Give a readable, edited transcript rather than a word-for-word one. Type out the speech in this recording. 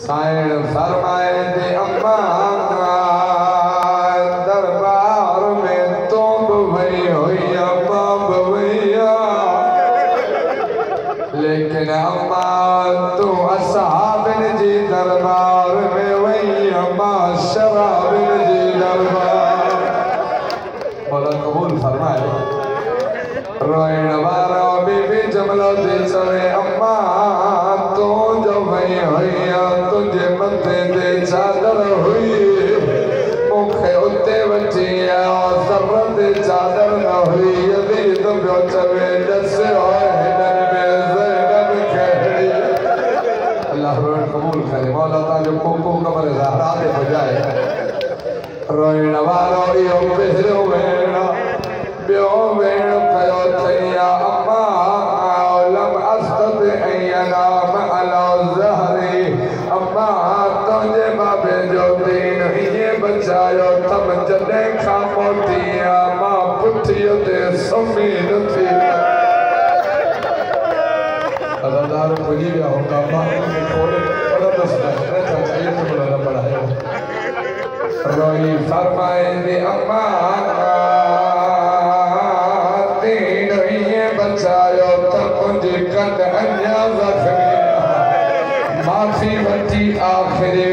साइण फरमाए दे अम्मा दरबार में तो भई हुई अम्मा भैया, लेकिन अम्मा तू असहाबिन जी दरबार में वही अम्मा शराबिन जी दरबार। बोला कबूल फरमाए। रोइण वारा बीबी जमलो दे चवे अम्मा तो जो भई हुई तुझे मथे दे चादर हुई, मुखे उते वची और सर दे चादर न हुई। यदि तो बियो चवे जैसे और हिनन में ज़ैनब खड़ी। अल्लाह कबूल करे। मौला ताजो कोको कमर ज़हरा दे बजाए। रोइण वारो इहो पहिरियों वेण बियो वेण कयो थैया अम्मा लम अस्तद अयनाम अला ज़हरी। अम्मा तुझे बाबे जो दीन ये बचायो तब जॾहिं खां मोटी मां पुठीअ ते सुम्ही नथी। अदादार पुॼी विया हूंदा मां पढ़ंदुसि न पढ़ायो। रोई फरमाईंदी अम्मा दीन ये बचायो त मुंहिंजी कंध अञा ज़ख़्मी। माफ़ी वठी आख़िरी